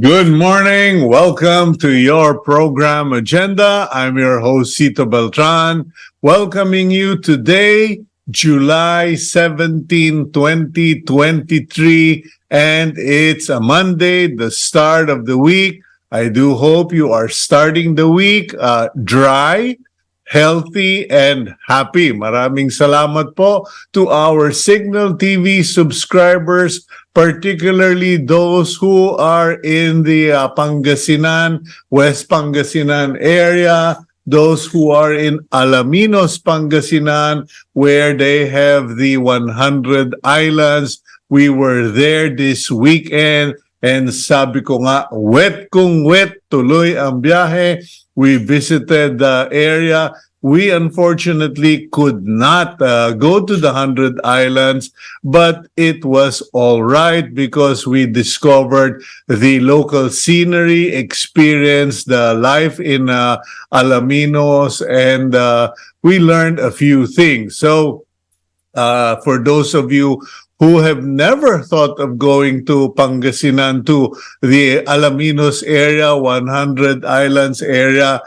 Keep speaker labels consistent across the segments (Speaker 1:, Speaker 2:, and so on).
Speaker 1: Good morning. Welcome to your program agenda. I'm your host, Cito Beltran, welcoming you today, July 17, 2023, and it's a Monday, the start of the week. I do hope you are starting the week dry, healthy, and happy. Maraming salamat po to our Cignal TV subscribers, particularly those who are in the Pangasinan, West Pangasinan area, those who are in Alaminos, Pangasinan, where they have the 100 islands. We were there this weekend, and sabi ko nga, wet kung wet, tuloy ang biyahe. We visited the area. We unfortunately could not go to the 100 islands, but it was all right because we discovered the local scenery, experienced the life in Alaminos, and we learned a few things. So for those of you who have never thought of going to Pangasinan, to the Alaminos area, 100 Islands area,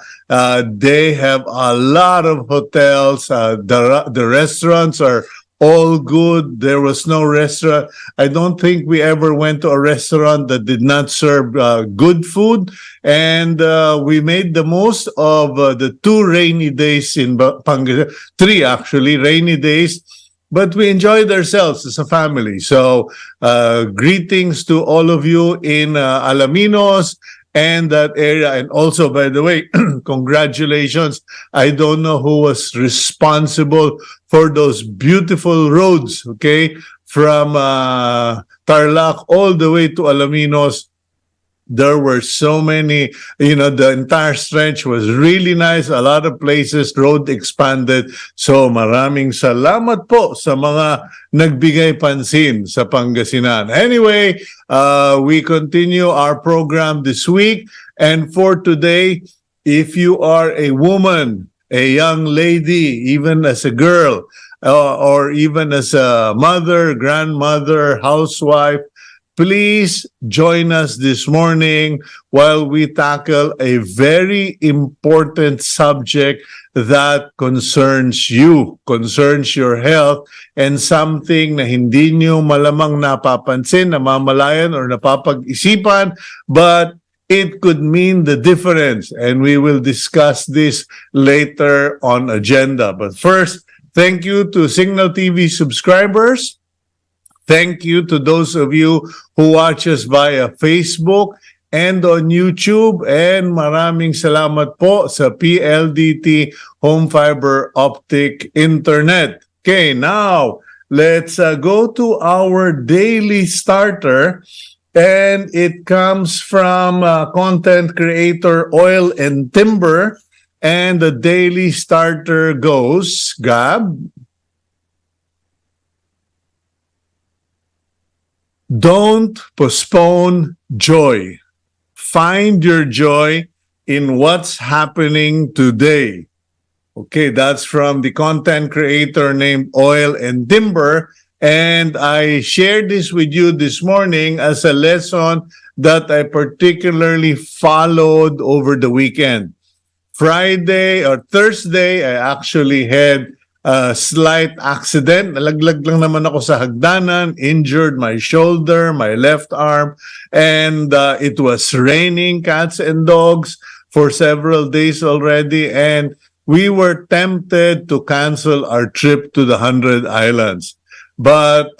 Speaker 1: they have a lot of hotels. The restaurants are all good. There was no restaurant. I don't think we ever went to a restaurant that did not serve good food. And we made the most of the 2 rainy days in Pangasinan, 3 actually, rainy days. But we enjoyed ourselves as a family. So greetings to all of you in Alaminos and that area. And also, by the way, congratulations. I don't know who was responsible for those beautiful roads, okay? From Tarlac all the way to Alaminos. There were so many, the entire stretch was really nice. A lot of places, road expanded. So maraming salamat po sa mga nagbigay pansin sa Pangasinan. Anyway, we continue our program this week. And for today, if you are a woman, a young lady, even as a girl, or even as a mother, grandmother, housewife, please join us this morning while we tackle a very important subject that concerns you, concerns your health, and something na hindi nyo malamang napapansin, namamalayan, or napapag-isipan, but it could mean the difference. And we will discuss this later on agenda. But first, thank you to Cignal TV subscribers. Thank you to those of you who watch us via Facebook and on YouTube. And maraming salamat po sa PLDT Home Fiber Optic Internet. Okay, now let's go to our daily starter. And it comes from content creator Oil and Timber. And the daily starter goes, Gab, don't postpone joy. Find your joy in what's happening today. Okay, that's from the content creator named Oil and Timber. And I shared this with you this morning as a lesson that I particularly followed over the weekend. Friday or Thursday, I actually had a slight accident. Nalaglag lang naman ako sa hagdanan, injured my shoulder, my left arm, and it was raining cats and dogs for several days already, and we were tempted to cancel our trip to the 100 Islands. But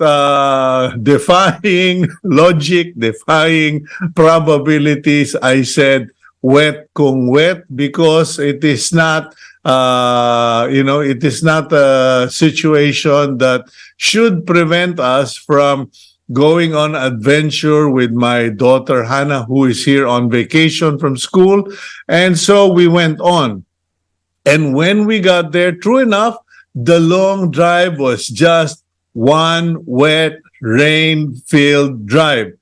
Speaker 1: defying logic, defying probabilities, I said, wet kung wet, because it is not it is not a situation that should prevent us from going on adventure with my daughter Hannah, who is here on vacation from school. And so we went on. And when we got there, true enough, the long drive was just one wet, rain-filled drive.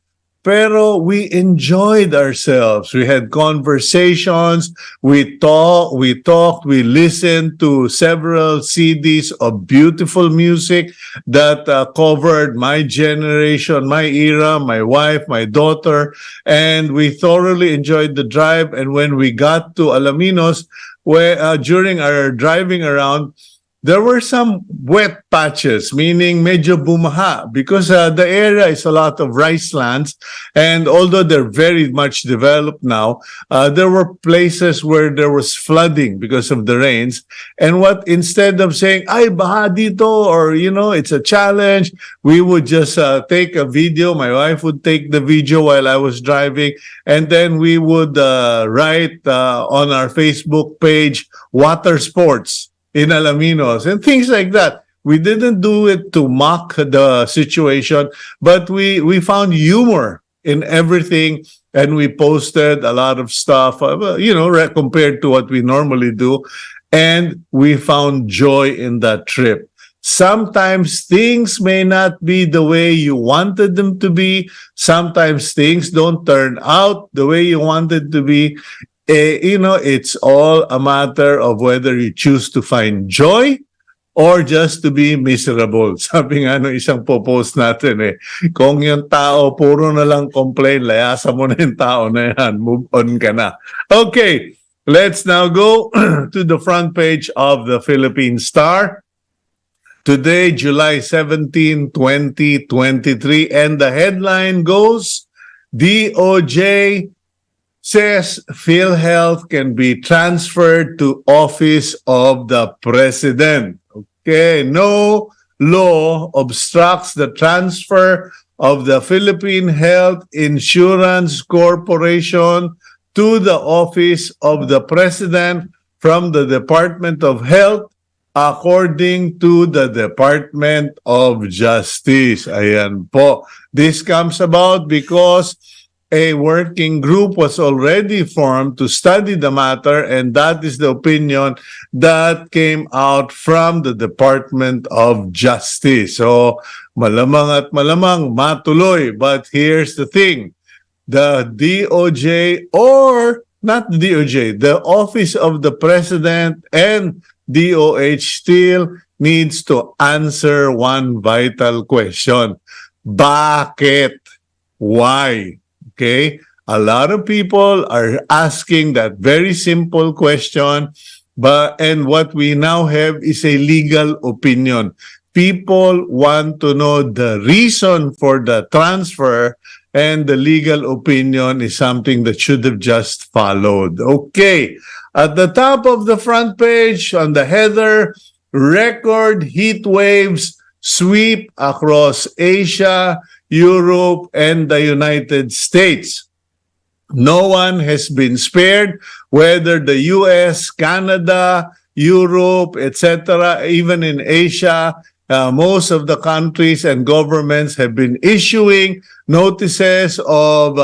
Speaker 1: Pero we enjoyed ourselves. We had conversations, we talked, we listened to several CDs of beautiful music that covered my generation, my era, my wife, my daughter, and we thoroughly enjoyed the drive. And when we got to Alaminos, where during our driving around, there were some wet patches, meaning medyo bumaha, because the area is a lot of rice lands, and although they're very much developed now, there were places where there was flooding because of the rains. And what, instead of saying, ay, baha dito, or, it's a challenge, we would just take a video. My wife would take the video while I was driving, and then we would write on our Facebook page, water sports in Alaminos and things like that. We didn't do it to mock the situation, but we found humor in everything, and we posted a lot of stuff, compared to what we normally do, and we found joy in that trip. Sometimes things may not be the way you wanted them to be. Sometimes things don't turn out the way you wanted to be. It's all a matter of whether you choose to find joy or just to be miserable. Sabi nga nung isang post natin kung yung tao puro na lang complain, layasan mo na yung tao na yan, move on ka na. Okay, let's now go to the front page of the Philippine Star. Today, July 17, 2023, and the headline goes, DOJ says PhilHealth can be transferred to Office of the President. Okay, no law obstructs the transfer of the Philippine Health Insurance Corporation to the Office of the President from the Department of Health, according to the Department of Justice. Ayan po. This comes about because a working group was already formed to study the matter, and that is the opinion that came out from the Department of Justice. So, malamang at malamang matuloy. But here's the thing. The DOJ, or not the DOJ, the Office of the President and DOH still needs to answer one vital question. Bakit? Why? Okay, a lot of people are asking that very simple question, and what we now have is a legal opinion. People want to know the reason for the transfer, and the legal opinion is something that should have just followed. Okay, at the top of the front page, on the header, record heat waves sweep across Asia, Europe, and the United States. No one has been spared, whether the US, Canada, Europe, etc., even in Asia. Most of the countries and governments have been issuing notices of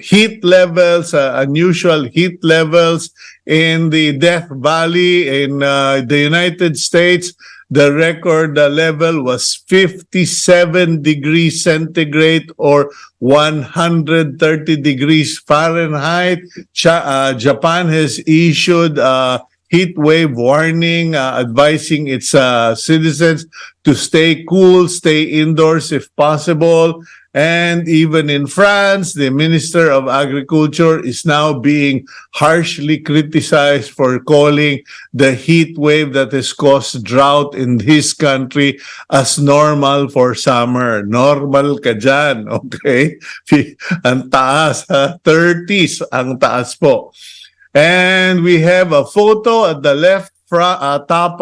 Speaker 1: heat levels, unusual heat levels in the Death Valley in the United States. The record level was 57 degrees centigrade or 130 degrees Fahrenheit. Japan has issued a heat wave warning, advising its citizens to stay cool, stay indoors if possible. And even in France, the Minister of Agriculture is now being harshly criticized for calling the heat wave that has caused drought in his country as normal for summer. Normal ka dyan, okay? Ang taas, 30s ang taas po. And we have a photo at the left top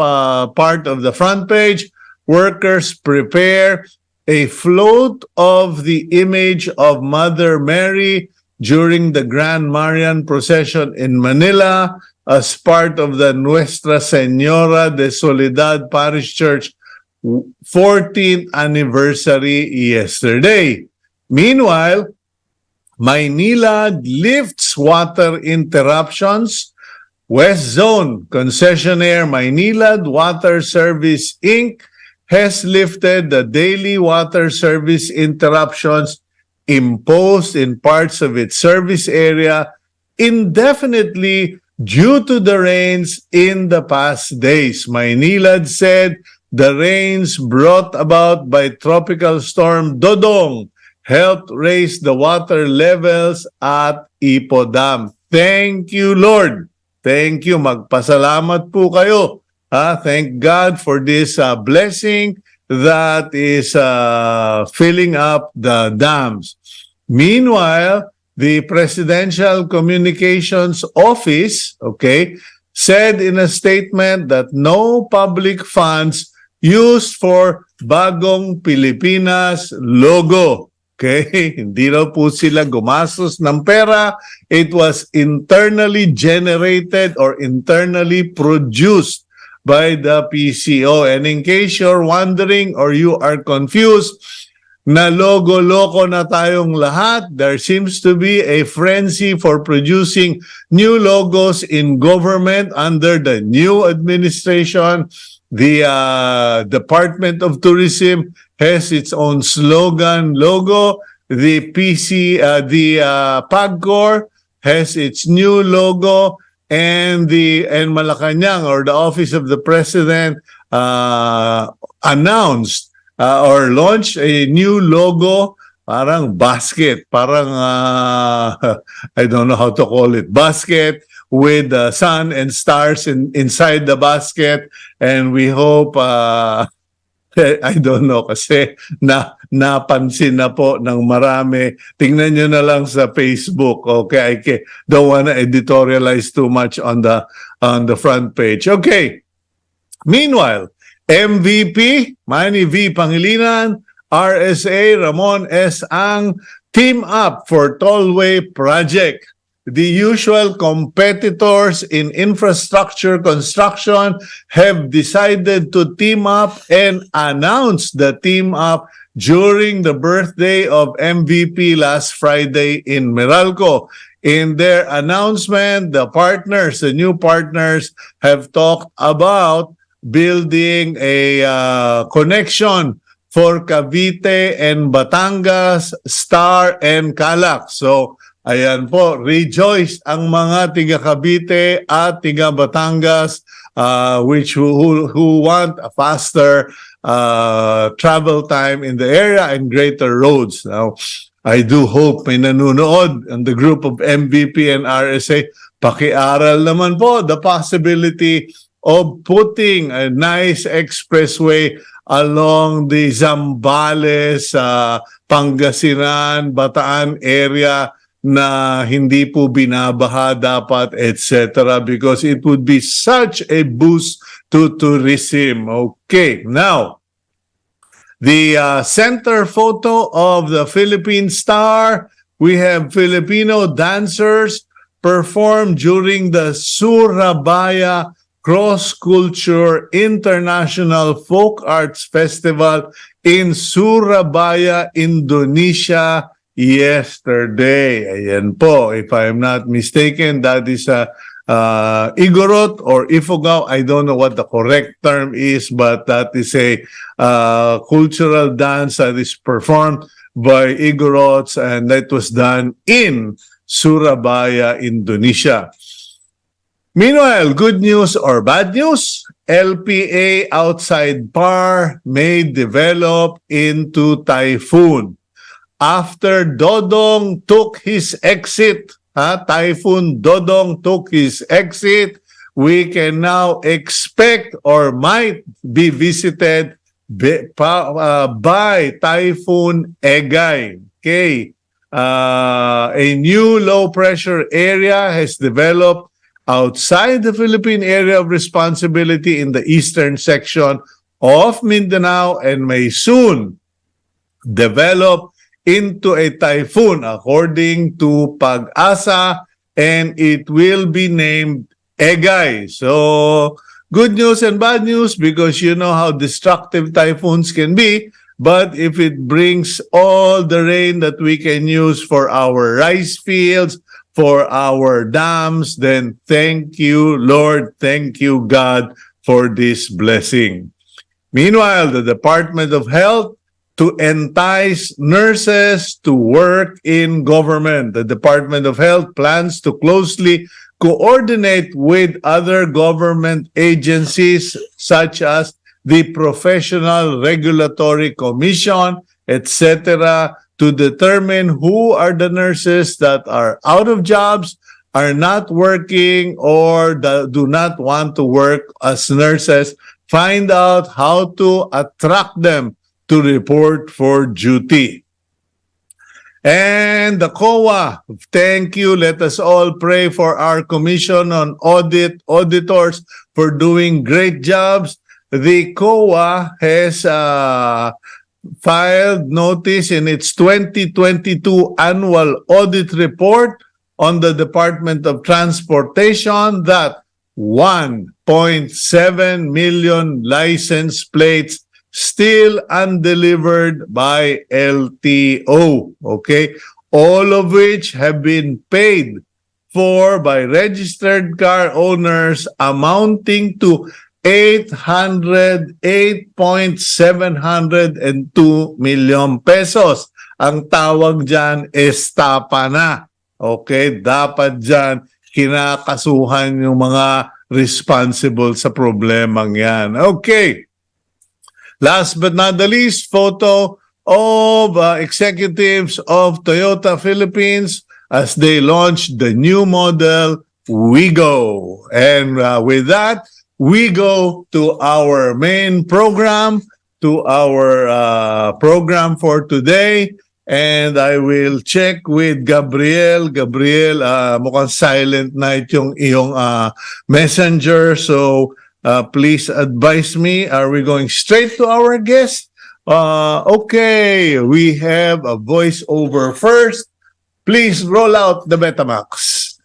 Speaker 1: part of the front page. Workers prepare a float of the image of Mother Mary during the Grand Marian procession in Manila as part of the Nuestra Senora de Soledad Parish Church 14th anniversary yesterday. Meanwhile, Maynila lifts water interruptions. West Zone concessionaire Maynila Water Service Inc. has lifted the daily water service interruptions imposed in parts of its service area indefinitely due to the rains in the past days. Maynilad said the rains brought about by Tropical Storm Dodong helped raise the water levels at Ipo Dam. Thank you, Lord. Thank you. Magpasalamat po kayo. Thank God for this blessing that is filling up the dams. Meanwhile, the Presidential Communications Office, said in a statement that no public funds used for Bagong Pilipinas logo. Hindi raw po sila gumastos ng pera. It was internally generated or internally produced by the PCO. And in case you're wondering or you are confused, na logo-loko na tayong lahat, there seems to be a frenzy for producing new logos in government under the new administration. The Department of Tourism has its own slogan logo. The PAGCOR has its new logo, and Malacanang, or the Office of the President, announced or launched a new logo, parang basket, parang I don't know how to call it, basket with the sun and stars inside the basket. And we hope, I don't know, kasi napansin na po ng marami. Tingnan nyo na lang sa Facebook. Okay, I don't wanna editorialize too much on the front page. Okay. Meanwhile, MVP, Manny V. Pangilinan, RSA, Ramon S. Ang, team up for tollway project. The usual competitors in infrastructure construction have decided to team up and announce the team up during the birthday of MVP last Friday in Meralco. In their announcement, the new partners have talked about building a connection for Cavite and Batangas, Star and Calac. So, ayan po, rejoice ang mga tiga Cavite at tiga Batangas who want a faster travel time in the area and greater roads. Now, I do hope may nanunood on the group of MVP and RSA. Pakiaral naman po the possibility of putting a nice expressway along the Zambales, Pangasinan, Bataan area na hindi po binabaha dapat, etc. because it would be such a boost to tourism. Okay, now, the center photo of the Philippine Star, we have Filipino dancers perform during the Surabaya Cross-Culture International Folk Arts Festival in Surabaya, Indonesia yesterday. Ayan po, if I'm not mistaken, that is Igorot or Ifugao. I don't know what the correct term is, but that is a cultural dance that is performed by Igorots, and that was done in Surabaya, Indonesia. Meanwhile, good news or bad news? LPA outside PAR may develop into typhoon. After Dodong took his exit, Typhoon Dodong took his exit, we can now expect or might be visited by Typhoon Egay. Okay. A new low pressure area has developed outside the Philippine area of responsibility in the eastern section of Mindanao and may soon develop into a typhoon according to Pag-asa, and it will be named Egay. So, good news and bad news because you know how destructive typhoons can be, but if it brings all the rain that we can use for our rice fields, for our dams, then thank you, Lord, thank you, God, for this blessing. Meanwhile, the Department of Health to entice nurses to work in government. The Department of Health plans to closely coordinate with other government agencies such as the Professional Regulatory Commission, etc., to determine who are the nurses that are out of jobs, are not working, or do not want to work as nurses. Find out how to attract them to report for duty. And the COA, thank you. Let us all pray for our Commission on Auditors for doing great jobs. The COA has filed notice in its 2022 annual audit report on the Department of Transportation that 1.7 million license plates still undelivered by LTO, okay? All of which have been paid for by registered car owners amounting to 808.702 million pesos. Ang tawag dyan, estapa na. Okay? Dapat dyan, kinakasuhan yung mga responsible sa problemang yan. Okay. Last but not the least, photo of executives of Toyota Philippines as they launch the new model, Wigo. And with that, we go to our main program, to our program for today. And I will check with Gabriel. Gabriel, mukhang silent night yung iyong messenger. So, please advise me. Are we going straight to our guest? Okay, we have a voiceover first. Please roll out the Betamax.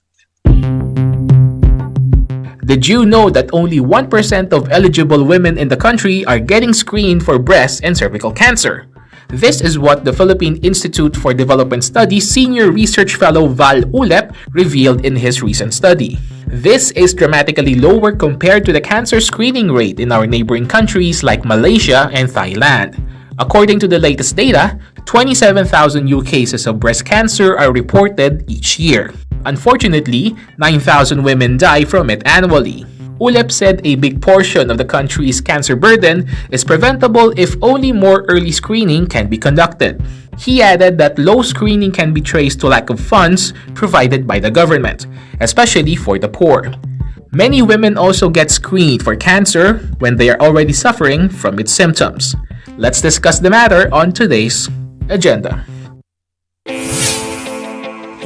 Speaker 2: Did you know that only 1% of eligible women in the country are getting screened for breast and cervical cancer? This is what the Philippine Institute for Development Studies Senior Research Fellow Val Ulep revealed in his recent study. This is dramatically lower compared to the cancer screening rate in our neighboring countries like Malaysia and Thailand. According to the latest data, 27,000 new cases of breast cancer are reported each year. Unfortunately, 9,000 women die from it annually. Ulep said a big portion of the country's cancer burden is preventable if only more early screening can be conducted. He added that low screening can be traced to lack of funds provided by the government, especially for the poor. Many women also get screened for cancer when they are already suffering from its symptoms. Let's discuss the matter on today's agenda.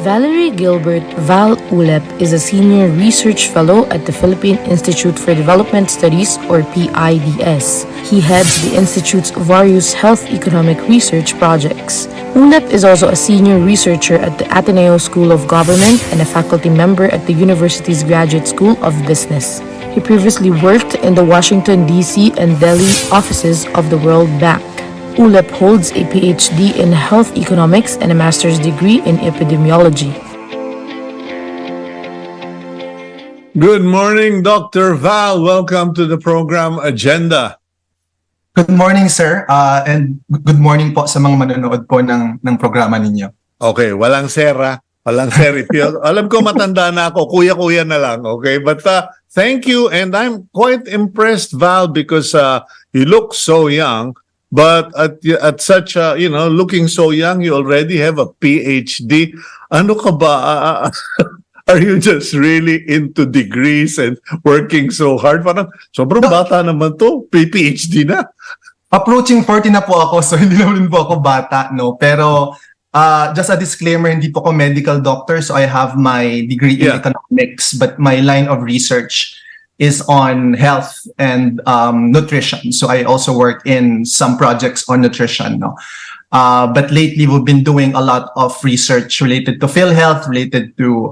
Speaker 3: Valerie Gilbert Val Ulep is a Senior Research Fellow at the Philippine Institute for Development Studies, or PIDS. He heads the Institute's various health economic research projects. Ulep is also a senior researcher at the Ateneo School of Government and a faculty member at the university's Graduate School of Business. He previously worked in the Washington, D.C. and Delhi offices of the World Bank. Ulep holds a PhD in health economics and a master's degree in epidemiology.
Speaker 1: Good morning, Dr. Val. Welcome to the program Agenda.
Speaker 4: Good morning, sir. And good morning po sa mga manonood po ng programa ninyo.
Speaker 1: Okay, walang sera. Walang seripyo. Alam ko matanda na ako. Kuya-kuya na lang. Okay, but thank you. And I'm quite impressed, Val, because you look so young. But at such a, looking so young, you already have a PhD. Ano ka ba? Are you just really into degrees and working so hard? Parang sobrang bata naman to. PhD na.
Speaker 4: Approaching 40 na po ako, so hindi naman po ako bata, no? Pero just a disclaimer, hindi po ako medical doctor, so I have my degree in economics, but my line of research is on health and nutrition. So I also work in some projects on nutrition. No? But lately we've been doing a lot of research related to PhilHealth, related to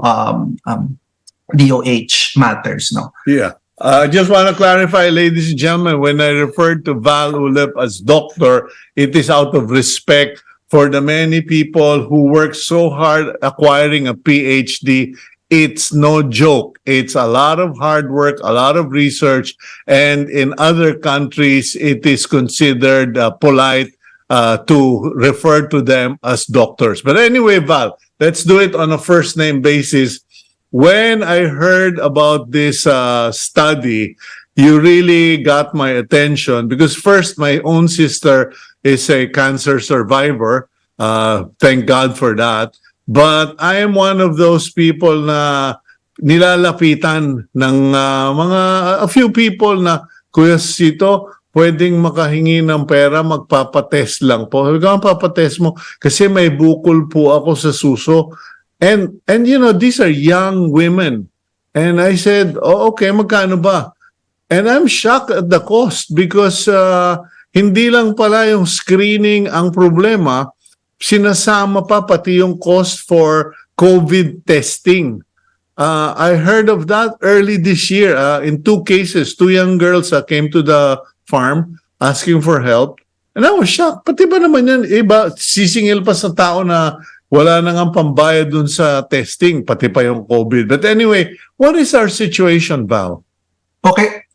Speaker 4: DOH matters. No?
Speaker 1: Yeah. I just want to clarify, ladies and gentlemen, when I referred to Val Ulep as doctor, it is out of respect for the many people who work so hard acquiring a PhD. It's no joke. It's a lot of hard work, a lot of research, and in other countries, it is considered polite to refer to them as doctors. But anyway, Val, let's do it on a first name basis. When I heard about this study, you really got my attention because first, my own sister is a cancer survivor. Thank God for that. But I am one of those people na nilalapitan ng a few people na, Kuya Cito, pwedeng makahingi ng pera, magpapatest lang po. Sabi ko, papatest mo? Kasi may bukol po ako sa suso. And you know, these are young women. And I said, oh, okay, magkano ba? And I'm shocked at the cost because hindi lang pala yung screening ang problema, sinasama pa pati yung cost for COVID testing. I heard of that early this year. In 2 cases, 2 young girls came to the farm asking for help. And I was shocked. Pati ba naman yan, iba, sisingil pa sa tao na wala na nga pambayad dun sa testing, pati pa yung COVID. But anyway, what is our situation, Val?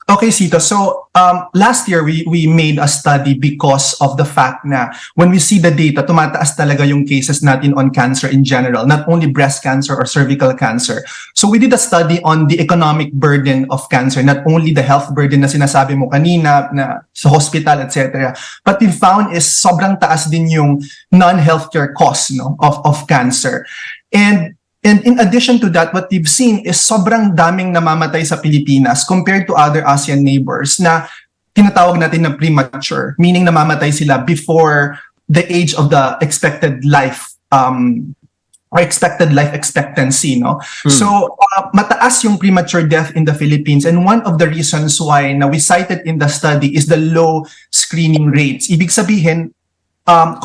Speaker 4: Okay, Cito. So last year we made a study because of the fact na when we see the data, tumataas talaga yung cases natin on cancer in general, not only breast cancer or cervical cancer. So we did a study on the economic burden of cancer, not only the health burden na sinasabi mo kanina na sa hospital, etc. But we found is sobrang taas din yung non-healthcare costs, no, of cancer. And in addition to that, what we've seen is sobrang daming namamatay sa Pilipinas compared to other ASEAN neighbors na tinatawag natin na premature, meaning namamatay sila before the age of the expected life or expected life expectancy, no? So mataas yung premature death in the Philippines, and one of the reasons why na we cited in the study is the low screening rates. Ibig sabihin,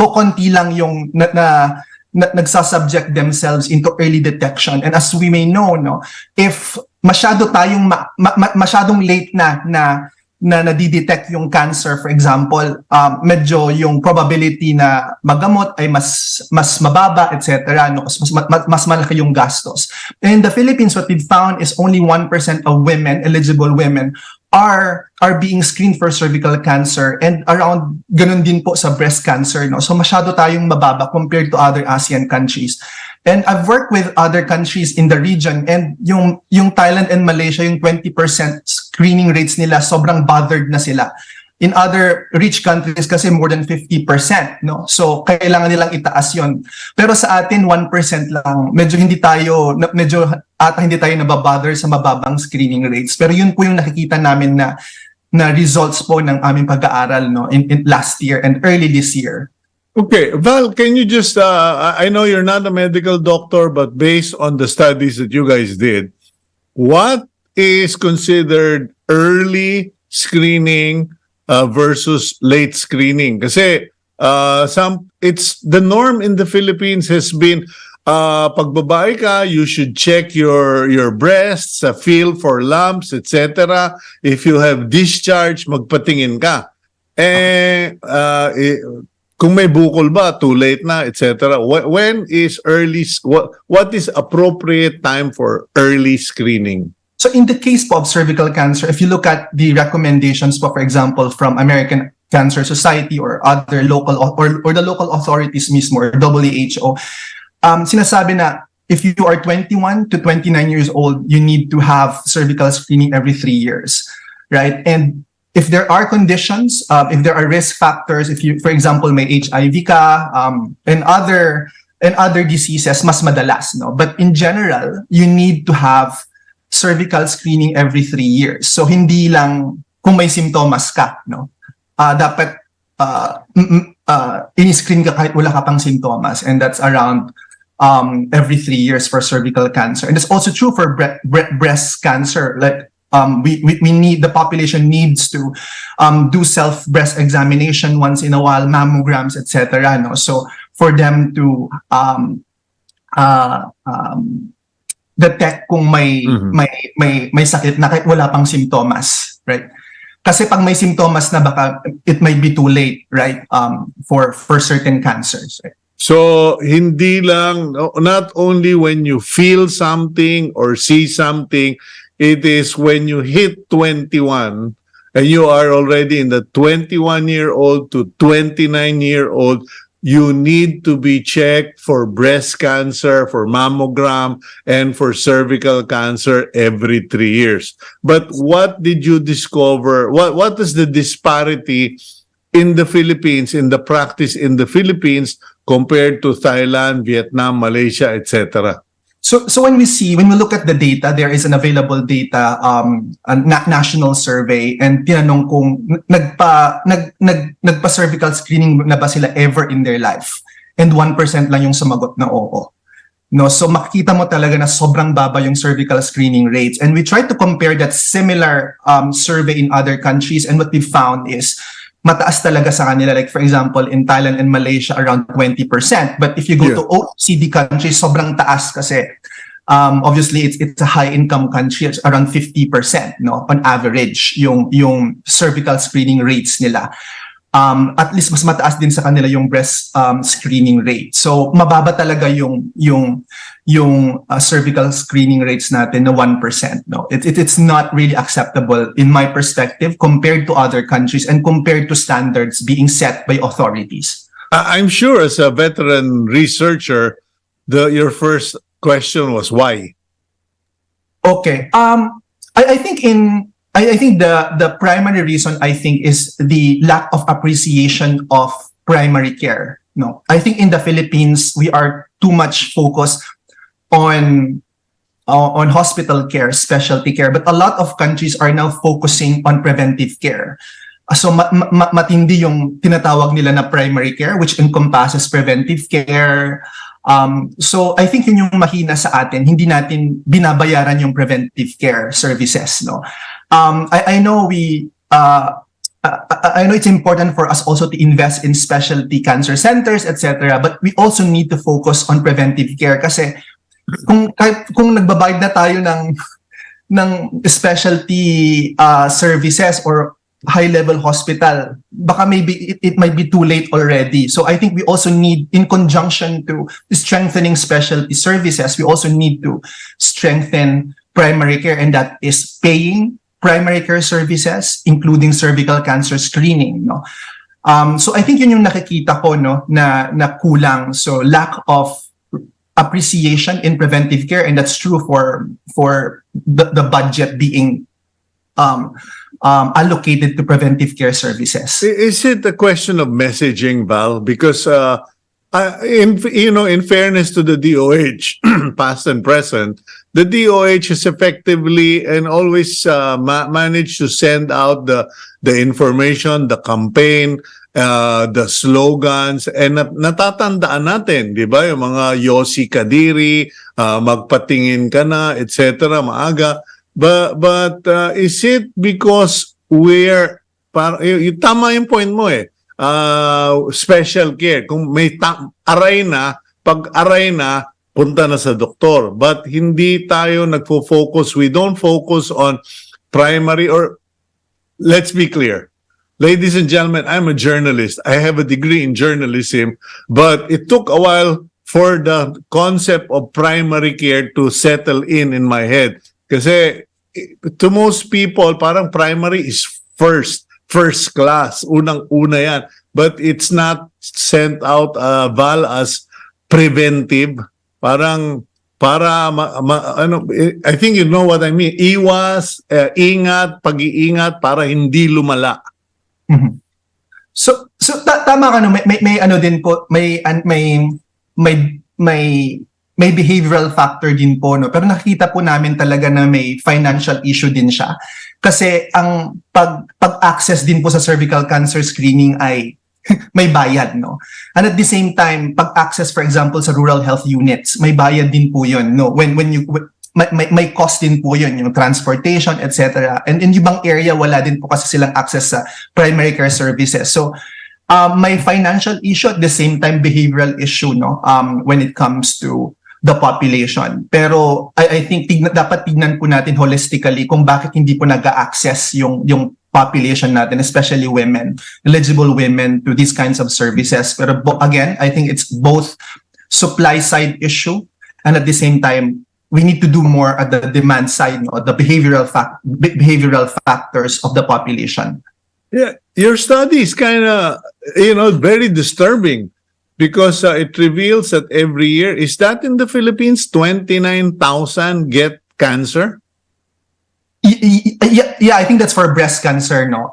Speaker 4: kokonti lang yung nagsasubject themselves into early detection. And as we may know, no, if masyado tayong masyadong late na nadidetect yung cancer, for example, medyo yung probability na magamot ay mas mababa, etc. No? Mas malaki yung gastos. And in the Philippines, what we've found is only 1% of women, eligible women, are being screened for cervical cancer, and around ganun din po sa breast cancer, no? So masyado tayong mababa compared to other ASEAN countries. And I've worked with other countries in the region, and yung Thailand and Malaysia, yung 20% screening rates nila, sobrang bothered na sila. In other rich countries kasi more than 50%, no? So kailangan nilang itaas yon. Pero sa atin 1% lang. Medyo hindi tayo nababother sa mababang screening rates. Pero yun po yung nakikita namin na results po ng aming pag-aaral, no, in last year and early this year.
Speaker 1: Okay, Val, can you just, I know you're not a medical doctor, but based on the studies that you guys did, what is considered early screening versus late screening? Kasi it's the norm in the Philippines has been pag babae ka, you should check your breasts, feel for lumps, etc. If you have discharge, magpatingin ka. Kung may bukol ba, too late na, etc. When is early, what is appropriate time for early screening?
Speaker 4: So in the case of cervical cancer, if you look at the recommendations, for example, from American Cancer Society or other local or the local authorities mismo, or WHO, sinasabi na if you are 21 to 29 years old, you need to have cervical screening every 3 years, right? And if there are conditions, if there are risk factors, if you, for example, may HIV ka, and other diseases, mas madalas, no? But in general, you need to have cervical screening every 3 years. So hindi lang kung may simptomas ka, no? Dapat in-screen ka kahit wala ka pang simptomas, and that's around every 3 years for cervical cancer. And it's also true for breast cancer. Like we need, the population needs to do self breast examination once in a while, mammograms, etc. No? So for them to detect kung may sakit na kahit wala pang simptomas, right? Kasi pag may simptomas na, baka it might be too late, right? For certain cancers, right?
Speaker 1: So hindi lang, not only when you feel something or see something, it is when you hit 21 and you are already in the 21-year-old to 29-year-old, you need to be checked for breast cancer, for mammogram, and for cervical cancer every 3 years. But what did you discover? What is the disparity in the Philippines, in the practice in the Philippines compared to Thailand, Vietnam, Malaysia, etc.?
Speaker 4: So when we look at the data, there is an available data, a national survey, and tinanong kung nagpa cervical screening na ba sila ever in their life, and 1% lang yung sumagot na oo. No, so makikita mo talaga na sobrang baba yung cervical screening rates, and we tried to compare that similar survey in other countries, and what we found is mataas talaga sa kanila. Like for example, in Thailand and Malaysia, around 20%. But if you go to OECD countries, sobrang taas kasi obviously it's a high income country. It's around 50%, no, on average yung cervical screening rates nila. At least mas mataas din sa kanila yung breast screening rate. So mababa talaga yung cervical screening rates natin na 1%. No, it's not really acceptable in my perspective compared to other countries and compared to standards being set by authorities.
Speaker 1: I'm sure as a veteran researcher, your first question was why?
Speaker 4: Okay. I think the primary reason is the lack of appreciation of primary care. No, I think in the Philippines we are too much focused on hospital care, specialty care, but a lot of countries are now focusing on preventive care. So matindi yung tinatawag nila na primary care, which encompasses preventive care. So I think yun yung mahina sa atin, hindi natin binabayaran yung preventive care services, no. I know I know it's important for us also to invest in specialty cancer centers, etc. But we also need to focus on preventive care kasi kung nagbabayad na tayo ng specialty services or high-level hospital, baka maybe it might be too late already. So I think we also need, in conjunction to strengthening specialty services, we also need to strengthen primary care, and that is paying primary care services, including cervical cancer screening. No, so I think yun yung nakikita ko, no, na kulang. So lack of appreciation in preventive care, and that's true for the budget being allocated to preventive care services.
Speaker 1: Is it a question of messaging, Val? Because in fairness to the DOH, past and present, the DOH has effectively and always managed to send out the information, the campaign, the slogans, and natatandaan natin, di ba? Yung mga Yossi Kadiri, magpatingin ka na, etc. maaga. But is it because tama yung point mo special care. Kung may pag-aray na, punta na sa doktor. But hindi tayo nagfo-focus. We don't focus on primary or, let's be clear. Ladies and gentlemen, I'm a journalist. I have a degree in journalism, but it took a while for the concept of primary care to settle in my head. Kasi to most people, parang primary is first class, unang-una yan. But it's not sent out, Val, as preventive. Parang, I think you know what I mean. Iwas, ingat, pag-iingat para hindi lumala.
Speaker 4: Mm-hmm. So tama ka, no, may ano din po, may behavioral factor din po, no, pero nakita po namin talaga na may financial issue din siya kasi ang pag-access din po sa cervical cancer screening ay may bayad, no, and at the same time pag-access, for example, sa rural health units, may bayad din po yun, no, when you may cost din po yun, yung transportation, etc. And in ibang area wala din po kasi silang access sa primary care services. So may financial issue, at the same time behavioral issue, no, when it comes to the population. Pero I think dapat tignan po natin holistically kung bakit hindi po nag-access yung population natin, especially women, eligible women, to these kinds of services. Pero again, I think it's both supply side issue and at the same time we need to do more at the demand side, no, the behavioral factors of the population.
Speaker 1: Yeah, your study is kind of, very disturbing because it reveals that every year, is that in the Philippines, 29,000 get cancer?
Speaker 4: Yeah, I think that's for breast cancer, no.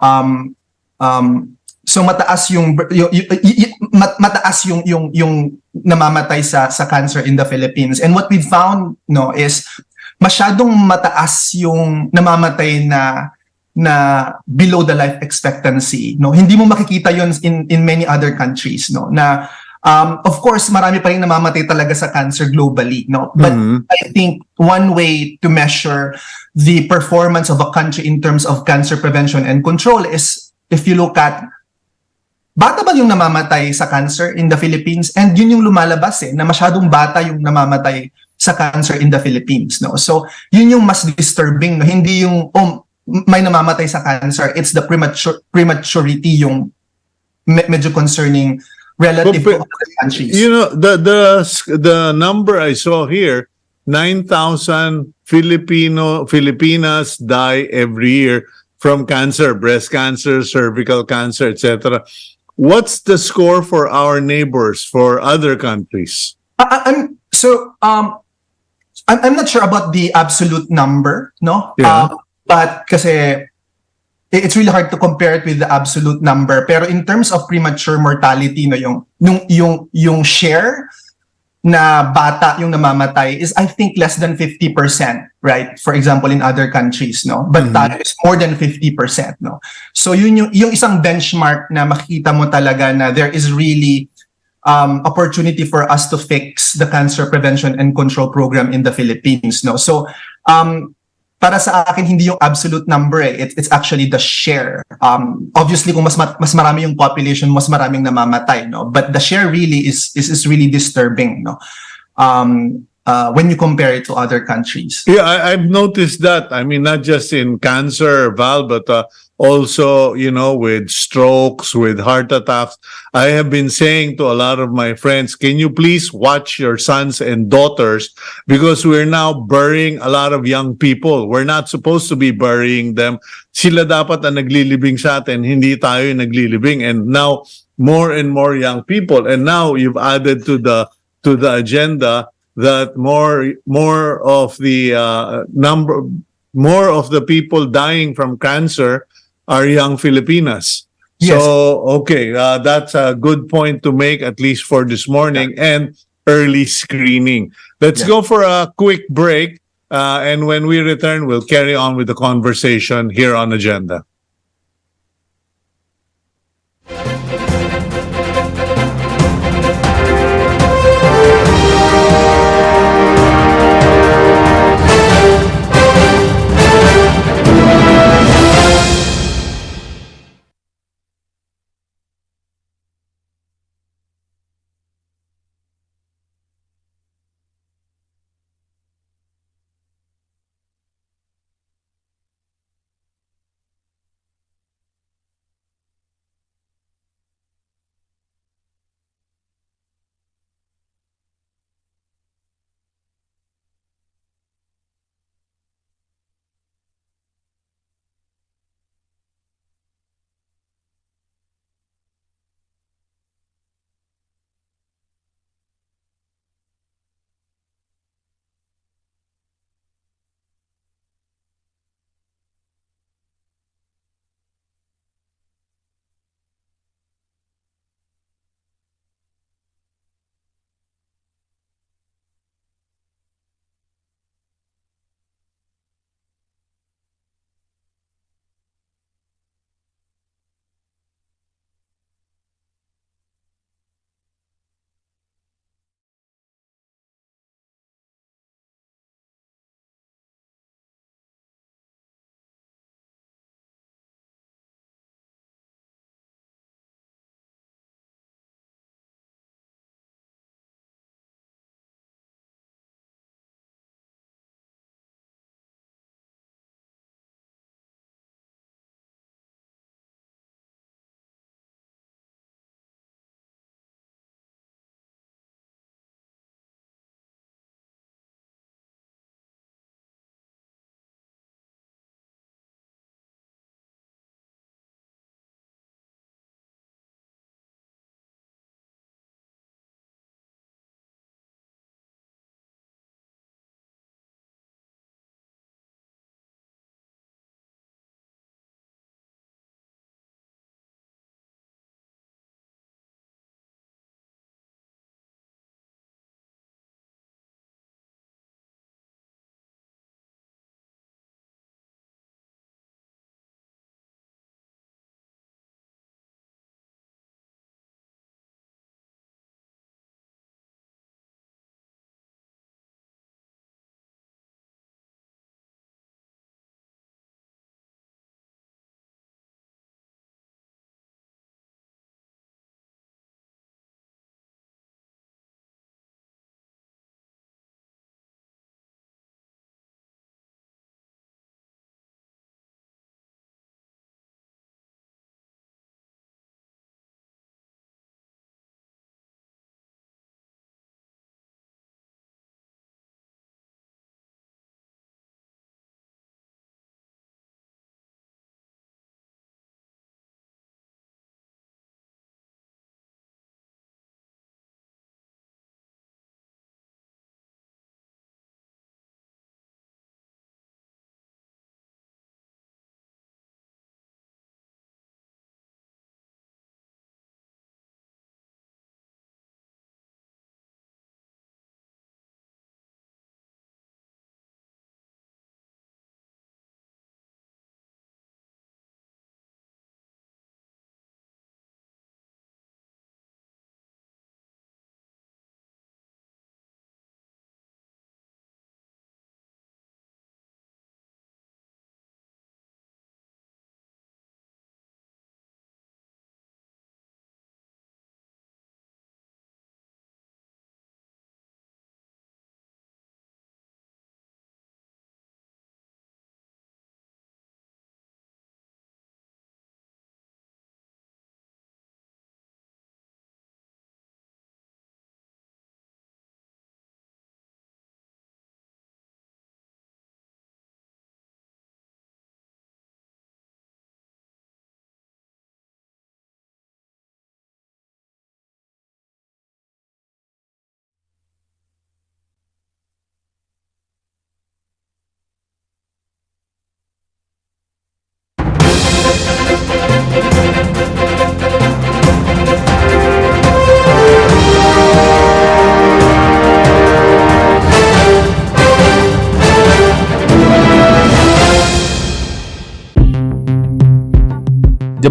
Speaker 4: So mataas yung namamatay sa cancer in the Philippines. And what we found, no, is masyadong mataas yung namamatay na below the life expectancy, no. Hindi mo makikita yon in many other countries, no, na of course marami pa ring namamatay talaga sa cancer globally, no, but I think one way to measure the performance of a country in terms of cancer prevention and control is if you look at bata ba yung namamatay sa cancer in the Philippines, and yun yung lumalabas na masyadong bata yung namamatay sa cancer in the Philippines, no. So yun yung mas disturbing, no? Hindi yung may namamatay sa cancer, it's the prematurity yung medyo concerning relative to other countries.
Speaker 1: The number I saw here, 9,000 Filipinas die every year from cancer, breast cancer, cervical cancer, etc. What's the score for our neighbors, for other countries?
Speaker 4: I'm not sure about the absolute number, no?
Speaker 1: Yeah.
Speaker 4: But kasi it's really hard to compare it with the absolute number. Pero in terms of premature mortality, no, yung share na bata yung namamatay is, I think, less than 50%, right? For example, in other countries, no? But tayo is more than 50%, no? So yun yung isang benchmark na makikita mo talaga na there is really opportunity for us to fix the cancer prevention and control program in the Philippines, no? So para sa akin, hindi yung absolute number, it's actually the share. Obviously, kung mas marami yung population, mas maraming namamatay, no? But the share really is really disturbing, no? When you compare it to other countries.
Speaker 1: Yeah, I've noticed that. I mean, not just in cancer, Val, but also, with strokes, with heart attacks. I have been saying to a lot of my friends, can you please watch your sons and daughters, because we're now burying a lot of young people. We're not supposed to be burying them. Sila dapat ang naglilibing sa atin, hindi tayo yung naglilibing. And now, more and more young people. And now you've added to the agenda that more of the people dying from cancer are young Filipinas.
Speaker 4: Yes.
Speaker 1: So, okay, that's a good point to make, at least for this morning, and early screening. Let's go for a quick break, and when we return, we'll carry on with the conversation here on Agenda.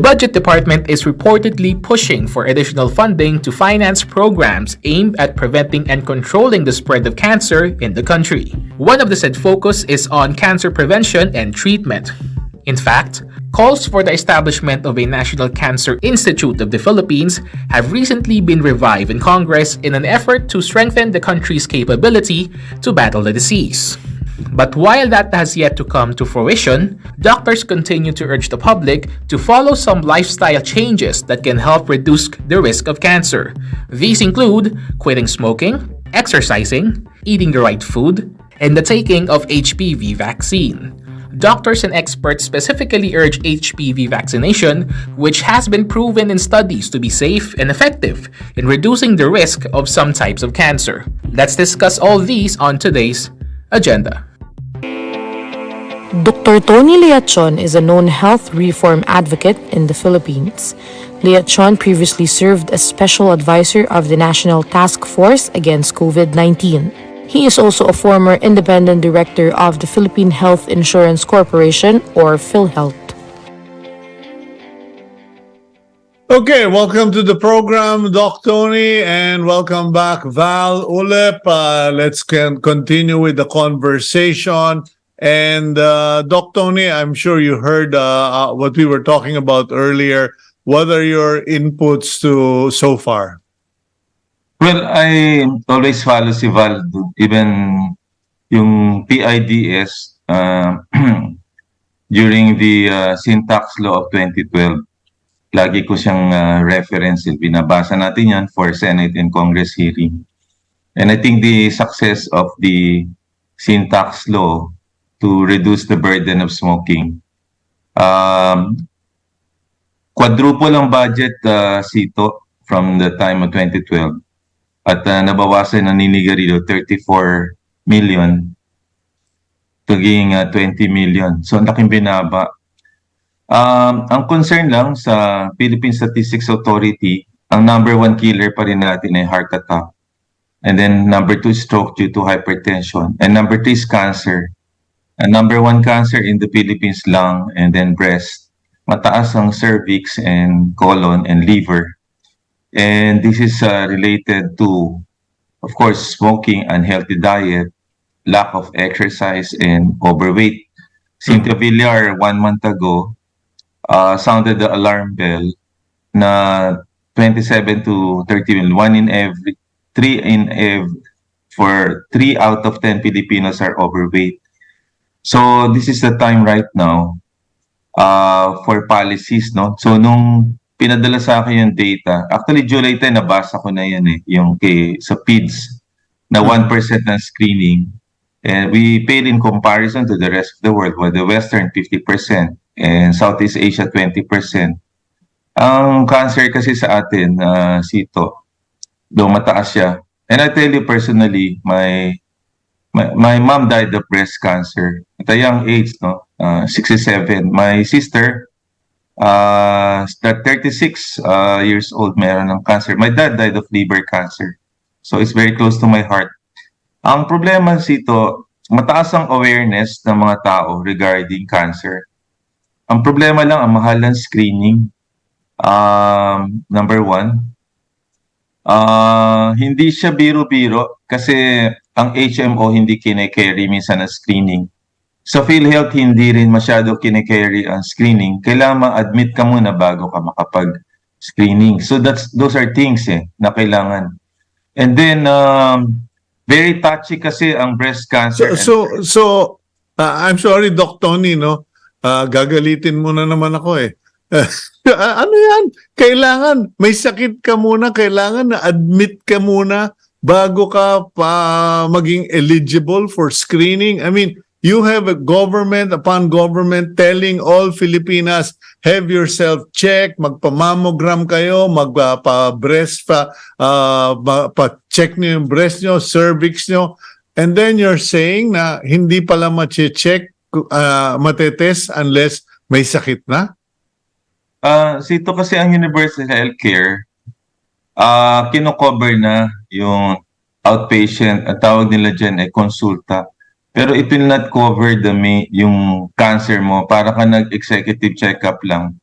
Speaker 2: Budget Department is reportedly pushing for additional funding to finance programs aimed at preventing and controlling the spread of cancer in the country. One of the said focus is on cancer prevention and treatment. In fact, calls for the establishment of a National Cancer Institute of the Philippines have recently been revived in Congress in an effort to strengthen the country's capability to battle the disease. But while that has yet to come to fruition, doctors continue to urge the public to follow some lifestyle changes that can help reduce the risk of cancer. These include quitting smoking, exercising, eating the right food, and the taking of HPV vaccine. Doctors and experts specifically urge HPV vaccination, which has been proven in studies to be safe and effective in reducing the risk of some types of cancer. Let's discuss all these on today's agenda.
Speaker 3: Dr. Tony Leachon is a known health reform advocate in the Philippines. Leachon previously served as special advisor of the National Task Force against COVID-19. He is also a former independent director of the Philippine Health Insurance Corporation, or PhilHealth.
Speaker 1: Okay, welcome to the program, Doc Tony, and welcome back, Val Ulep. Let's continue with the conversation. And Doc Tony, I'm sure you heard what we were talking about earlier. What are your inputs to so far?
Speaker 5: Well, I always follow si Val, even yung PIDS during the syntax law of 2012. Lagi ko siyang reference. Binabasa natin yan for Senate and Congress hearing. And I think the success of the syntax law to reduce the burden of smoking. Quadruple ang budget, Cito, from the time of 2012. At nabawasan ng ninigarilyo 34 million naging 20 million. So, ang laking binaba. Ang concern lang sa Philippine Statistics Authority, ang number 1 killer pa rin natin ay heart attack. And then number 2 is stroke due to hypertension. And number 3 is cancer. And number 1 cancer in the Philippines, lung and then breast. Mataas ang cervix and colon and liver. And this is related to, of course, smoking, unhealthy diet, lack of exercise, and overweight. Cynthia Villar, 1 month ago, sounded the alarm bell na 27 to 30 million, 3 out of 10 Filipinos are overweight. So this is the time right now for policies, no? So nung pinadala sa akin yung data, actually July 10 nabasa ko na yan yung sa PIDS na 1% ng screening. And we paid in comparison to the rest of the world, where the Western 50% and Southeast Asia 20%. Ang cancer kasi sa atin, Cito, though mataas siya. And I tell you personally, my mom died of breast cancer at a young age, no, 67. My sister, 36 years old, meron ng cancer. My dad died of liver cancer. So it's very close to my heart. Ang problema Cito, mataas ang awareness ng mga tao regarding cancer. Ang problema lang, ang mahal ng screening. Number 1. Hindi siya biro-biro kasi ang HMO hindi kine-carry minsan ang screening. Sa PhilHealth, hindi rin masyado kine-carry ang screening. Kailangan ma-admit ka muna bago ka makapag-screening. So those are things na kailangan. And then, very touchy kasi ang breast cancer.
Speaker 1: So I'm sorry, Doc Tony, no? Gagalitin mo na naman ako ano yan? Kailangan, may sakit ka muna, kailangan na admit ka muna bago ka pa maging eligible for screening. I mean, you have a government upon government telling all Filipinas, have yourself checked, magpa-mammogram kayo, magpa-breast pa-check niyo yung breast niyo, cervix niyo, and then you're saying na hindi pala ma-check, matetest unless may sakit na?
Speaker 5: Sito kasi ang universal healthcare, kino-cover na yung outpatient, at tawag nila dyan ay konsulta. Pero it will not cover yung cancer mo para ka nag-executive check-up lang.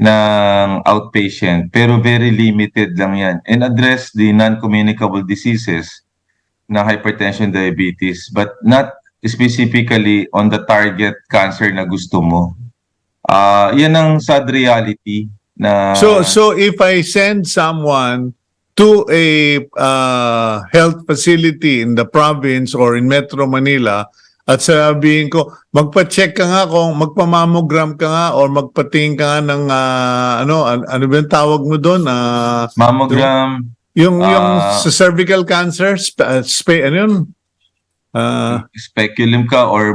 Speaker 5: ng outpatient, pero very limited lang yan, and address the non-communicable diseases na hypertension, diabetes, but not specifically on the target cancer na gusto mo. Yan ang sad reality na
Speaker 1: So if I send someone to a health facility in the province or in Metro Manila at sabihin ko, magpa-check ka nga kung magpa-mammogram ka nga or magpatingin ka nga ng ano ba yung tawag mo doon?
Speaker 5: mammogram,
Speaker 1: Yung sa cervical cancer, ano yun?
Speaker 5: speculum ka or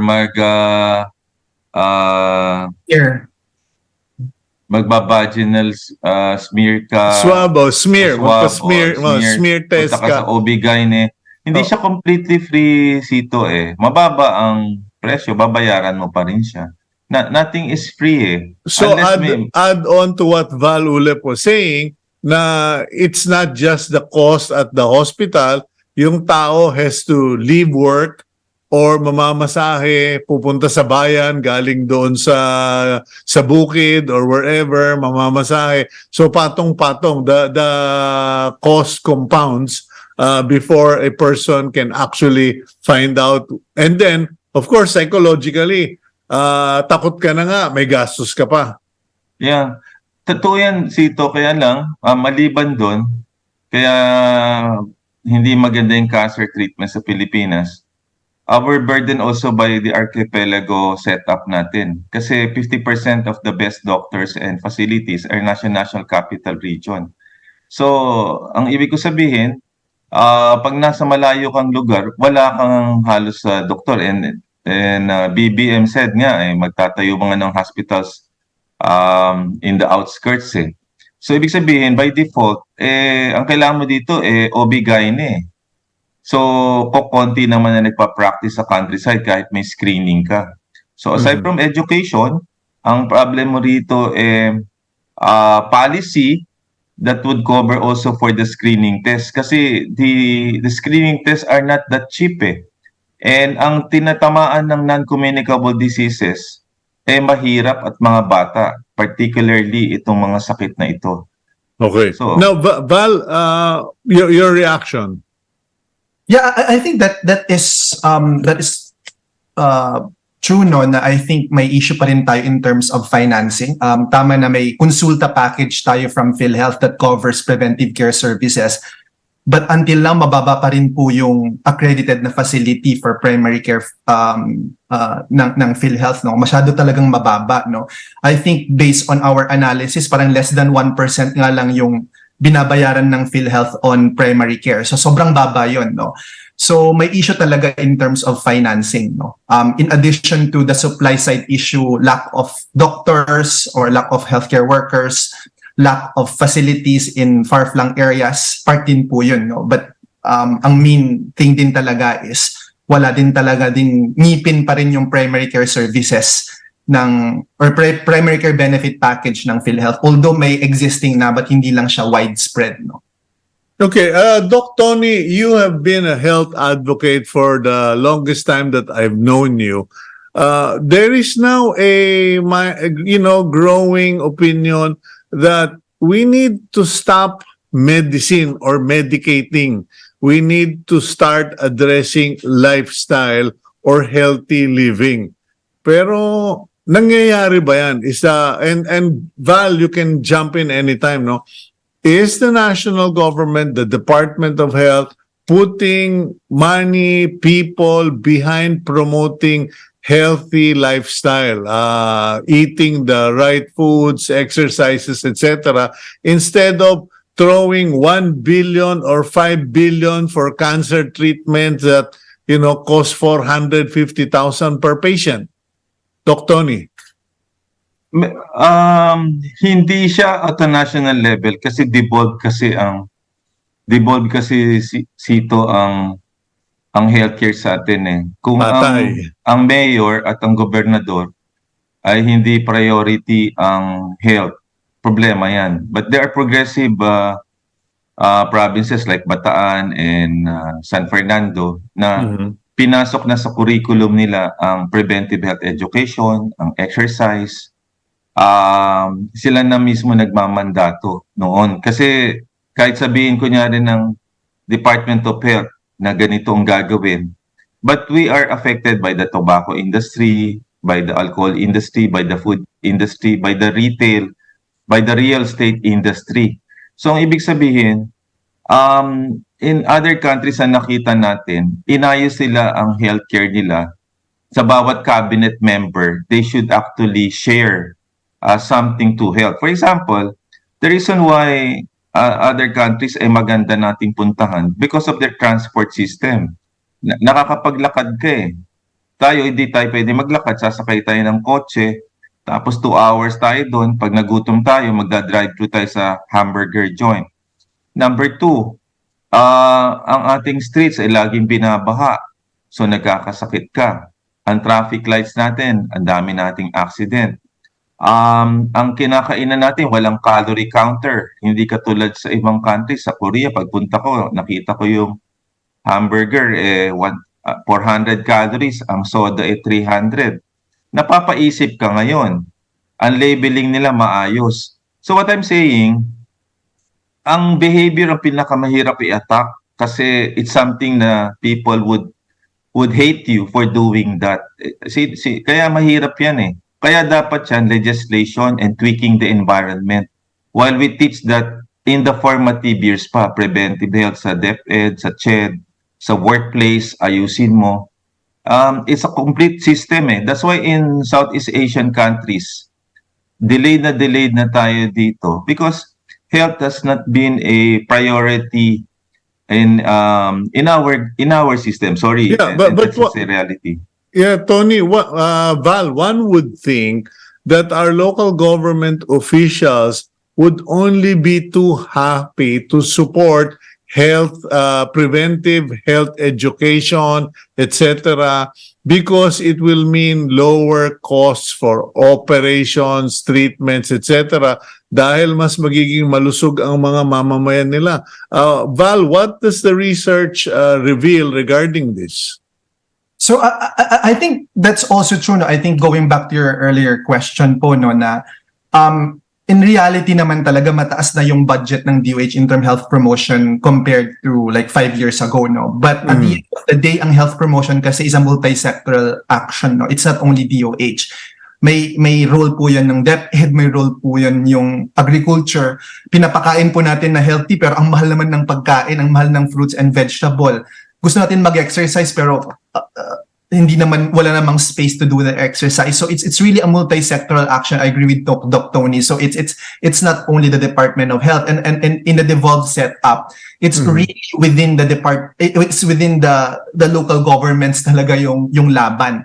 Speaker 4: Here.
Speaker 5: magbabaginal smear ka.
Speaker 1: Swab o smear.
Speaker 5: Swab,
Speaker 1: Magpa-smear, smear test
Speaker 5: punta ka sa
Speaker 1: ka.
Speaker 5: OB-GYN. Hindi siya completely free, Cito eh. Mababa ang presyo, babayaran mo pa rin siya. Nothing is free eh.
Speaker 1: So
Speaker 5: Unless
Speaker 1: add on to what Val Ulep was saying, na it's not just the cost at the hospital, yung tao has to leave work or mamamasahe, pupunta sa bayan, galing doon sa bukid or wherever, mamamasahe. So patong-patong, the cost compounds before a person can actually find out. And then, of course, psychologically, takot ka na nga, may gastos ka pa.
Speaker 5: Yeah. Totoo yan, Cito. Kaya lang, maliban doon, kaya hindi maganda yung cancer treatment sa Pilipinas. Our burden also by the archipelago setup natin. Kasi 50% of the best doctors and facilities are national capital region. So, ang ibig ko sabihin, pag nasa malayo kang lugar, wala kang halos sa doktor. And BBM said nga, magtatayo mga ng hospitals in the outskirts eh. So, ibig sabihin, by default, ang kailangan mo dito, OB-GYN eh. So, konti naman na nagpa-practice sa countryside kahit may screening ka. So, aside from education, ang problem mo rito policy that would cover also for the screening test. Kasi the screening tests are not that cheap eh. And ang tinatamaan ng non-communicable diseases mahirap at mga bata, particularly itong mga sakit na ito.
Speaker 1: Okay.
Speaker 5: So,
Speaker 1: now, Val, your reaction?
Speaker 4: Yeah, I think that is true, no, na I think may issue pa rin tayo in terms of financing. Tama na may konsulta package tayo from PhilHealth that covers preventive care services. But until now, mababa pa rin po yung accredited na facility for primary care ng PhilHealth. No? Masyado talagang mababa. No? I think based on our analysis, parang less than 1% nga lang yung binabayaran ng PhilHealth on primary care. So sobrang baba yun. No? So may issue talaga in terms of financing. No? In addition to the supply side issue, lack of doctors or lack of healthcare workers, lack of facilities in far-flung areas, part din po yun. No? But ang main thing din talaga is wala din talaga din ngipin pa rin yung primary care services primary care benefit package ng PhilHealth. Although may existing na, but hindi lang siya widespread. No?
Speaker 1: Okay, Doc Tony, you have been a health advocate for the longest time that I've known you. There is now a growing opinion that we need to stop medicine or medicating. We need to start addressing lifestyle or healthy living. Pero nangyayari ba yan? And Val, you can jump in anytime, no? Is the national government, the Department of Health, putting money, people behind promoting healthy lifestyle, eating the right foods, exercises, etc., instead of throwing 1 billion or 5 billion for cancer treatment that, cost 450,000 per patient? Doc Tony.
Speaker 5: Hindi siya at a national level kasi devolve kasi Cito ang healthcare sa atin eh. Kung ang mayor at ang gobernador ay hindi priority ang health, problema yan. But there are progressive provinces like Bataan and San Fernando na pinasok na sa curriculum nila ang preventive health education, ang exercise, sila na mismo nagmamandato noon. Kasi kahit sabihin ko niya rin ng Department of Health na ganito ang gagawin, but we are affected by the tobacco industry, by the alcohol industry, by the food industry, by the retail, by the real estate industry. So ang ibig sabihin, in other countries na nakita natin, inayos sila ang healthcare nila. Sa bawat cabinet member, they should actually share something to help. For example, the reason why other countries ay maganda nating puntahan because of their transport system. Nakakapaglakad ka eh. Tayo, hindi tayo pwede maglakad. Sasakay tayo ng kotse. Tapos 2 hours tayo doon. Pag nagutom tayo, magda-drive-thru tayo sa hamburger joint. Number 2, ang ating streets ay laging binabaha. So nagkakasakit ka. Ang traffic lights natin, ang dami nating accident. Ang kinakainan natin, walang calorie counter. Hindi katulad sa ibang countries. Sa Korea, pagpunta ko, nakita ko yung hamburger, 400 calories. Ang soda, 300. Napapaisip ka ngayon. Ang labeling nila maayos. So what I'm saying, ang behavior ang pinakamahirap i-attack kasi it's something na people would hate you for doing that. Kaya mahirap yan eh. Kaya dapat yan, legislation and tweaking the environment. While we teach that in the formative years pa, preventive health sa DepEd, sa CHED, sa workplace, ayusin mo. It's a complete system eh. That's why in Southeast Asian countries, delayed na tayo dito because health has not been a priority in our system. Sorry,
Speaker 1: Yeah, but
Speaker 5: that's
Speaker 1: what-
Speaker 5: a reality.
Speaker 1: Yeah, Tony, Val, one would think that our local government officials would only be too happy to support health, preventive health education, etc., because it will mean lower costs for operations, treatments, etc., dahil mas magiging malusog ang mga mamamayan nila. Val, what does the research reveal regarding this?
Speaker 4: So I think that's also true. No? I think going back to your earlier question po, no, na in reality naman talaga mataas na yung budget ng DOH in term health promotion compared to like 5 years ago, no. But at the end of the day, ang health promotion kasi is a multi-sectoral action, no. It's not only DOH. May role po yan ng DepEd, may role po yan yung agriculture. Pinapakain po natin na healthy pero ang mahal naman ng pagkain, ang mahal ng fruits and vegetable. Gusto natin mag-exercise pero wala namang space to do the exercise. So it's really a multi-sectoral action. I agree with Doc Tony. So it's not only the Department of Health and in the devolved setup, it's really within the it's within the local governments talaga yung laban.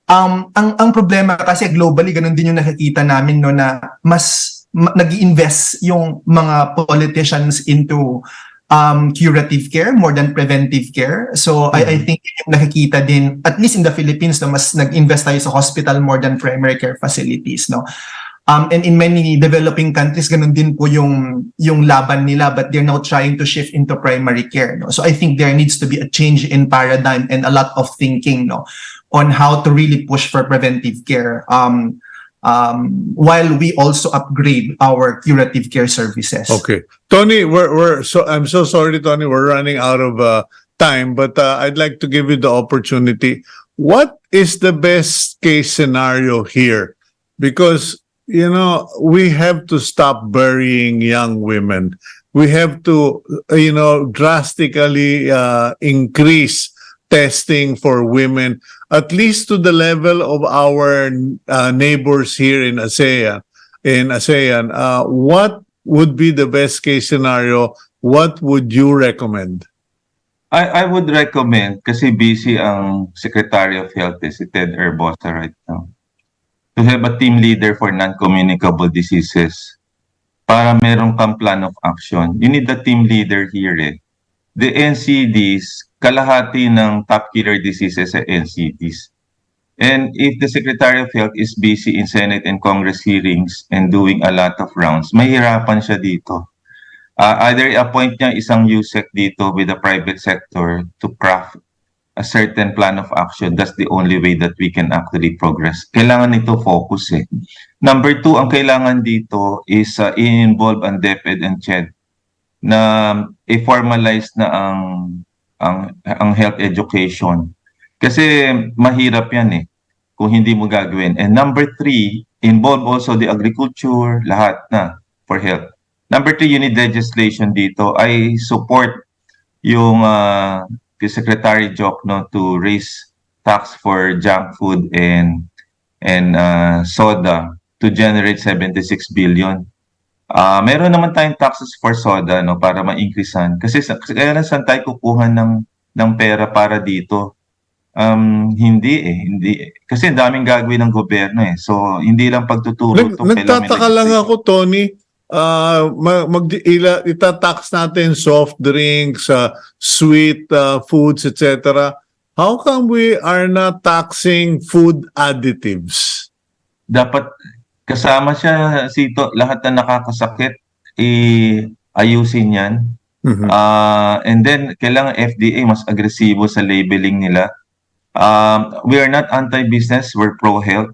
Speaker 4: Ang problema kasi globally ganun din yung nakikita namin, no, na mas nag-invest yung mga politicians into curative care more than preventive care. So I think yung nakikita din, at least in the Philippines, no, mas nag-invest tayo sa hospital more than primary care facilities, no. And in many developing countries, ganun din po yung laban nila, but they're now trying to shift into primary care, no. So I think there needs to be a change in paradigm and a lot of thinking, no, on how to really push for preventive care. While we also upgrade our curative care services.
Speaker 1: Okay, Tony, I'm so sorry, Tony, we're running out of time, but I'd like to give you the opportunity. What is the best case scenario here? Because we have to stop burying young women. We have to drastically increase testing for women, at least to the level of our neighbors here in ASEAN. What would be the best case scenario? What would you recommend?
Speaker 5: I would recommend, kasi busy ang Secretary of Health, si Ted Herbosa right now, to have a team leader for non-communicable diseases para meron kang plan of action. You need the team leader here eh. The NCDs, kalahati ng top killer diseases sa NCDs. And if the Secretary of Health is busy in Senate and Congress hearings and doing a lot of rounds, mahirapan siya dito. Either appoint niya isang USEC dito with the private sector to craft a certain plan of action, that's the only way that we can actually progress. Kailangan nito focus eh. Number two, ang kailangan dito is i-involve ang DepEd and CHED na i-formalize na ang health education. Kasi mahirap yan eh kung hindi mo gagawin. And number three, involve also the agriculture, lahat na for health. Number three, you need legislation dito. I support yung Secretary Jokno to raise tax for junk food and soda to generate 76 billion. Meron naman tayong taxes for soda no para ma-increasean kasi kaya saan tayo kukuha ng pera para dito. Hindi kasi daming gagawin ng gobyerno eh. So hindi lang pagtuturo to.
Speaker 1: Nagtataka lang ako, Tony. Itatax natin soft drinks, sweet foods, etc. How come we are not taxing food additives?
Speaker 5: Dapat kasama siya, Cito, lahat na nakakasakit, ayusin yan.
Speaker 1: Mhm.
Speaker 5: And then, kailangan FDA mas agresibo sa labeling nila. We are not anti-business, we're pro-health.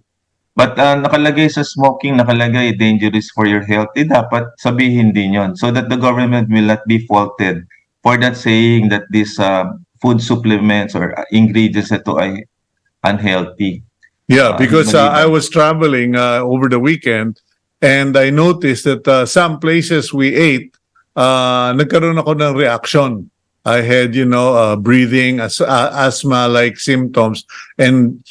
Speaker 5: But nakalagay sa smoking, nakalagay dangerous for your health, dapat sabihin din yon so that the government will not be faulted for that saying that these food supplements or ingredients ito ay unhealthy.
Speaker 1: Yeah, because I was traveling over the weekend and I noticed that some places we ate, nagkaroon ako ng reaction. I had, breathing, asthma-like symptoms, and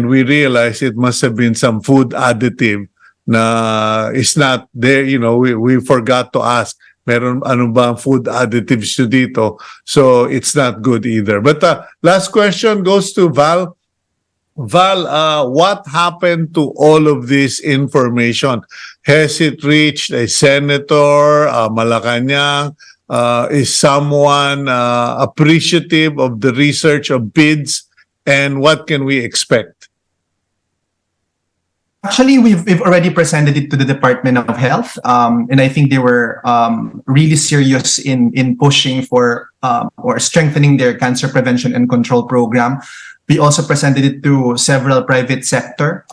Speaker 1: we realized it must have been some food additive na is not there. We forgot to ask, meron ano ba food additives dito? So it's not good either. But last question goes to Val. Val, what happened to all of this information? Has it reached a senator, Malacanang? Is someone appreciative of the research of PIDS? And what can we expect?
Speaker 4: Actually, we've already presented it to the Department of Health, and I think they were really serious in pushing for or strengthening their cancer prevention and control program. We also presented it to several private sector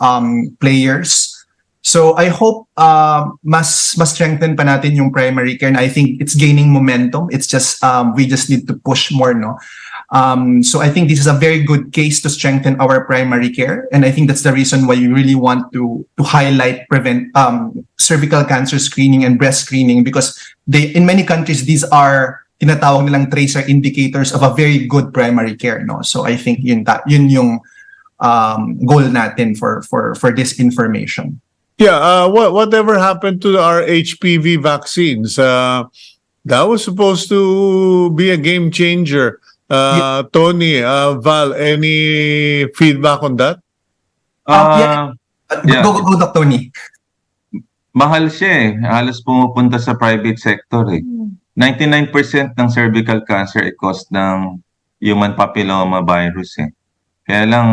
Speaker 4: players. So I hope mas strengthen pa natin yung primary care, and I think it's gaining momentum. It's just we just need to push more, no? So I think this is a very good case to strengthen our primary care, and I think that's the reason why you really want to highlight cervical cancer screening and breast screening, because in many countries these are tinatawag nilang tracer indicators of a very good primary care, no? So I think yun yung goal natin for this information.
Speaker 1: Yeah, whatever happened to our HPV vaccines? That was supposed to be a game changer. Tony, Val, any feedback on that?
Speaker 4: Yeah. Go, Dr. Tony.
Speaker 5: Mahal siya eh. Halos pumupunta sa private sector eh. 99% ng cervical cancer ay cause ng human papilloma virus eh. Kaya lang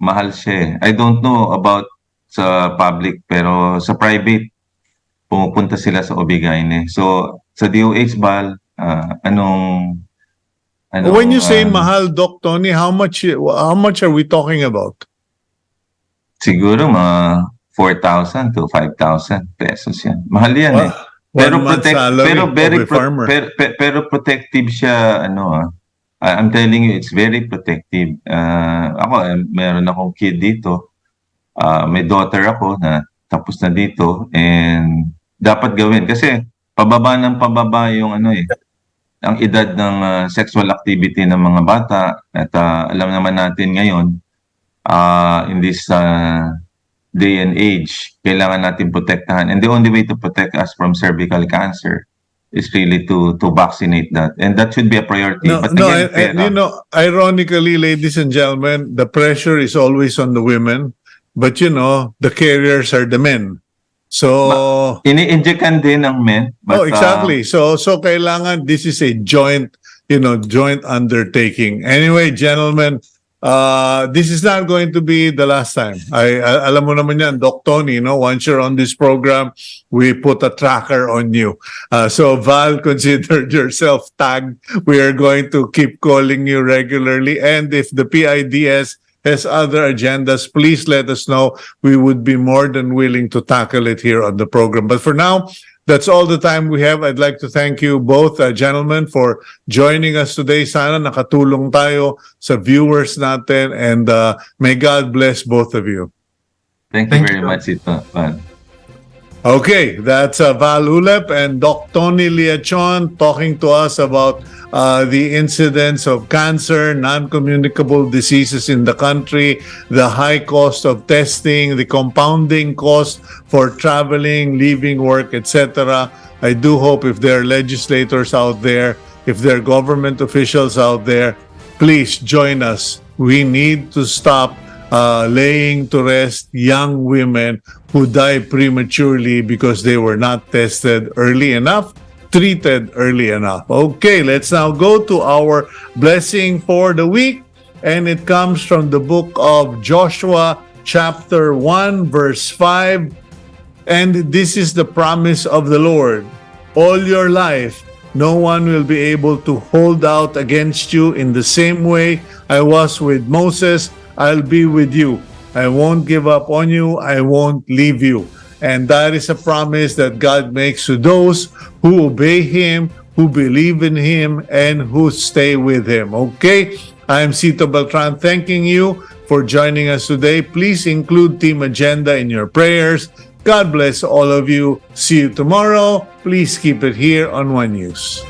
Speaker 5: mahal siya eh. I don't know about sa public pero sa private pumupunta sila sa OB-GYN eh. So sa DOH, Val,
Speaker 1: when you say mahal, Doc Tony, how much are we talking about?
Speaker 5: Siguro mga 4,000 to 5,000 pesos yan. Mahal yan eh. Pero pero protective siya I'm telling you, it's very protective. Ako meron akong kid dito. May daughter ako na tapos na dito and dapat gawin kasi pababa yung ang edad ng sexual activity ng mga bata at alam naman natin ngayon in this day and age kailangan natin protektahan, and the only way to protect us from cervical cancer is really to vaccinate that, and that should be a priority. But again,
Speaker 1: ironically, ladies and gentlemen, the pressure is always on the women, but the carriers are the men. So
Speaker 5: ini-injectan din ng men. But,
Speaker 1: exactly. So kailangan this is a joint undertaking. Anyway, gentlemen, this is not going to be the last time. Alam mo naman yan, Doc Tony, no? Once you're on this program, we put a tracker on you. So Val, consider yourself tagged. We are going to keep calling you regularly. And if the PIDS has other agendas, please let us know. We would be more than willing to tackle it here on the program. But for now, that's all the time we have. I'd like to thank you both, gentlemen, for joining us today. Sana nakatulong tayo sa viewers natin, and may God bless both of you.
Speaker 5: Thank you very much, Cito.
Speaker 1: Okay, that's Val Ulep and Doc Tony Leachon talking to us about the incidence of cancer, non-communicable diseases in the country, the high cost of testing, the compounding cost for traveling, leaving work, etc. I do hope if there are legislators out there, if there are government officials out there, please join us. We need to stop laying to rest young women who die prematurely because they were not tested early enough, treated early enough. Okay, let's now go to our blessing for the week, and it comes from the book of Joshua, chapter 1, verse 5. And this is the promise of the Lord. All your life, no one will be able to hold out against you in the same way I was with Moses. I'll be with you. I won't give up on you. I won't leave you. And that is a promise that God makes to those who obey Him, who believe in Him, and who stay with Him. Okay? I am Cito Beltran thanking you for joining us today. Please include Team Agenda in your prayers. God bless all of you. See you tomorrow. Please keep it here on One News.